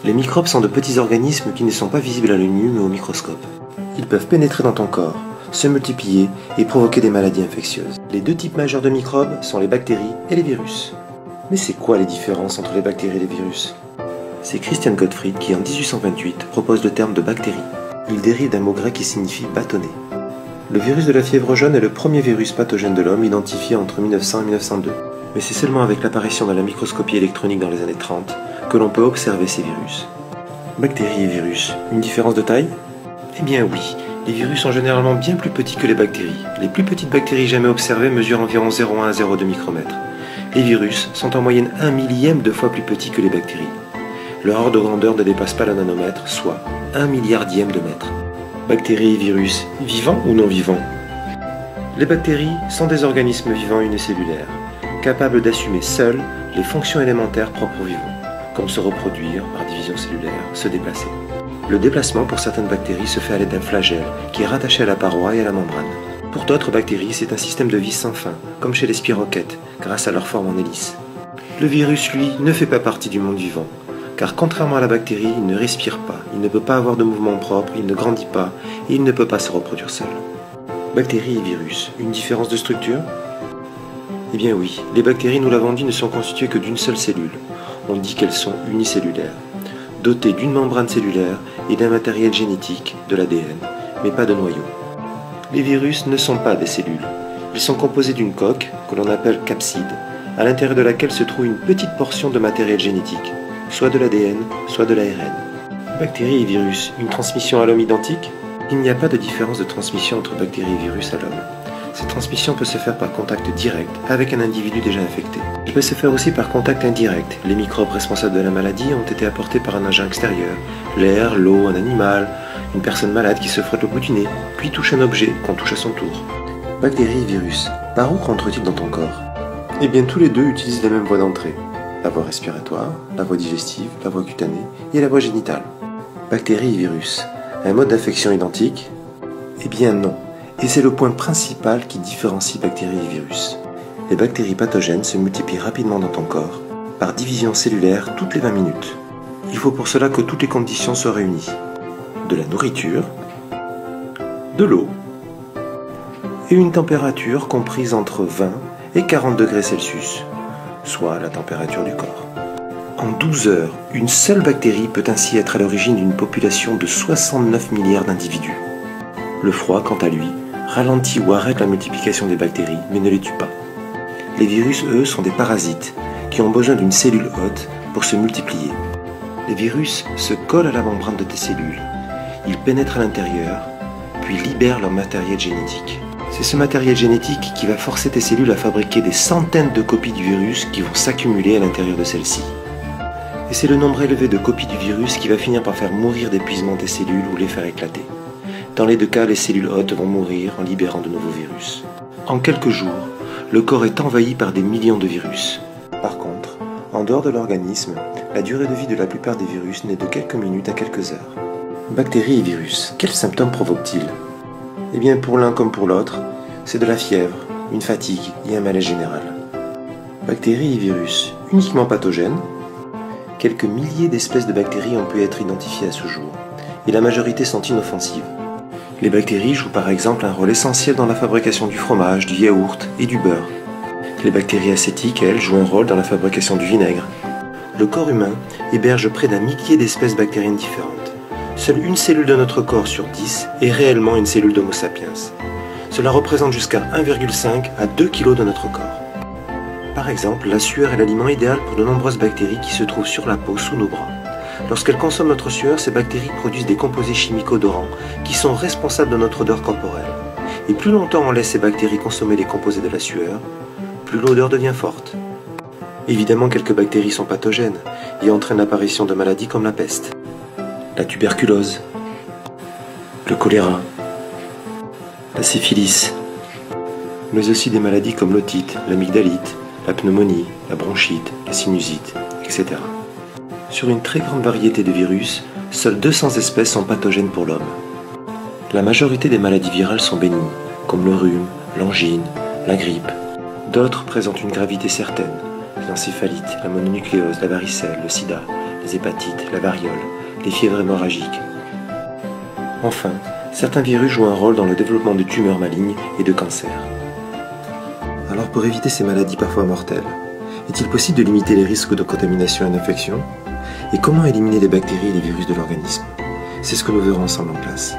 Les microbes sont de petits organismes qui ne sont pas visibles à l'œil nu mais au microscope. Ils peuvent pénétrer dans ton corps, se multiplier et provoquer des maladies infectieuses. Les deux types majeurs de microbes sont les bactéries et les virus. Mais c'est quoi les différences entre les bactéries et les virus? C'est Christian Gottfried qui en 1828 propose le terme de bactérie. Il dérive d'un mot grec qui signifie bâtonnet. Le virus de la fièvre jaune est le premier virus pathogène de l'homme identifié entre 1900 et 1902. Mais c'est seulement avec l'apparition de la microscopie électronique dans les années 30 que l'on peut observer ces virus. Bactéries et virus, une différence de taille? Eh bien oui, les virus sont généralement bien plus petits que les bactéries. Les plus petites bactéries jamais observées mesurent environ 0,1 à 0,2 micromètres. Les virus sont en moyenne 1 millième de fois plus petits que les bactéries. Leur ordre de grandeur ne dépasse pas le nanomètre, soit 1 milliardième de mètre. Bactéries et virus, vivants ou non vivants? Les bactéries sont des organismes vivants unicellulaires, capables d'assumer seuls les fonctions élémentaires propres aux vivants, comme se reproduire par division cellulaire, se déplacer. Le déplacement pour certaines bactéries se fait à l'aide d'un flagelle qui est rattaché à la paroi et à la membrane. Pour d'autres bactéries, c'est un système de vis sans fin, comme chez les spirochètes, grâce à leur forme en hélice. Le virus, lui, ne fait pas partie du monde vivant, car contrairement à la bactérie, il ne respire pas, il ne peut pas avoir de mouvement propre, il ne grandit pas et il ne peut pas se reproduire seul. Bactéries et virus, une différence de structure? Eh bien oui, les bactéries, nous l'avons dit, ne sont constituées que d'une seule cellule. On dit qu'elles sont unicellulaires, dotées d'une membrane cellulaire et d'un matériel génétique, de l'ADN, mais pas de noyau. Les virus ne sont pas des cellules. Ils sont composés d'une coque, que l'on appelle capside, à l'intérieur de laquelle se trouve une petite portion de matériel génétique, soit de l'ADN, soit de l'ARN. Bactéries et virus, une transmission à l'homme identique? Il n'y a pas de différence de transmission entre bactéries et virus à l'homme. Cette transmission peut se faire par contact direct avec un individu déjà infecté. Elle peut se faire aussi par contact indirect. Les microbes responsables de la maladie ont été apportés par un agent extérieur, l'air, l'eau, un animal, une personne malade qui se frotte le bout du nez, puis touche un objet qu'on touche à son tour. Bactéries et virus, par où rentrent-ils dans ton corps? Eh bien tous les deux utilisent les mêmes voies d'entrée. La voie respiratoire, la voie digestive, la voie cutanée et la voie génitale. Bactéries et virus, un mode d'infection identique? Eh bien non. Et c'est le point principal qui différencie bactéries et virus. Les bactéries pathogènes se multiplient rapidement dans ton corps, par division cellulaire toutes les 20 minutes. Il faut pour cela que toutes les conditions soient réunies. De la nourriture, de l'eau, et une température comprise entre 20 et 40 degrés Celsius, soit la température du corps. En 12 heures, une seule bactérie peut ainsi être à l'origine d'une population de 69 milliards d'individus. Le froid, quant à lui, ralentit ou arrête la multiplication des bactéries, mais ne les tue pas. Les virus, eux, sont des parasites qui ont besoin d'une cellule hôte pour se multiplier. Les virus se collent à la membrane de tes cellules. Ils pénètrent à l'intérieur, puis libèrent leur matériel génétique. C'est ce matériel génétique qui va forcer tes cellules à fabriquer des centaines de copies du virus qui vont s'accumuler à l'intérieur de celles-ci. Et c'est le nombre élevé de copies du virus qui va finir par faire mourir d'épuisement tes cellules ou les faire éclater. Dans les deux cas, les cellules hôtes vont mourir en libérant de nouveaux virus. En quelques jours, le corps est envahi par des millions de virus. Par contre, en dehors de l'organisme, la durée de vie de la plupart des virus n'est de quelques minutes à quelques heures. Bactéries et virus, quels symptômes provoquent-ils? Eh bien, pour l'un comme pour l'autre, c'est de la fièvre, une fatigue et un malaise général. Bactéries et virus, uniquement pathogènes? Quelques milliers d'espèces de bactéries ont pu être identifiées à ce jour, et la majorité sont inoffensives. Les bactéries jouent par exemple un rôle essentiel dans la fabrication du fromage, du yaourt et du beurre. Les bactéries acétiques, elles, jouent un rôle dans la fabrication du vinaigre. Le corps humain héberge près d'un millier d'espèces bactériennes différentes. Seule une cellule de notre corps sur 10 est réellement une cellule d'Homo sapiens. Cela représente jusqu'à 1,5 à 2 kg de notre corps. Par exemple, la sueur est l'aliment idéal pour de nombreuses bactéries qui se trouvent sur la peau sous nos bras. Lorsqu'elles consomment notre sueur, ces bactéries produisent des composés chimiques odorants qui sont responsables de notre odeur corporelle. Et plus longtemps on laisse ces bactéries consommer les composés de la sueur, plus l'odeur devient forte. Évidemment, quelques bactéries sont pathogènes et entraînent l'apparition de maladies comme la peste, la tuberculose, le choléra, la syphilis, mais aussi des maladies comme l'otite, l'amygdalite, la pneumonie, la bronchite, la sinusite, etc. Sur une très grande variété de virus, seules 200 espèces sont pathogènes pour l'homme. La majorité des maladies virales sont bénignes, comme le rhume, l'angine, la grippe. D'autres présentent une gravité certaine, l'encéphalite, la mononucléose, la varicelle, le sida, les les hépatites, la variole, les fièvres hémorragiques. Enfin, certains virus jouent un rôle dans le développement de tumeurs malignes et de cancers. Alors pour éviter ces maladies parfois mortelles, est-il possible de limiter les risques de contamination et d'infection? Et comment éliminer les bactéries et les virus de l'organisme? C'est ce que nous verrons ensemble en classe.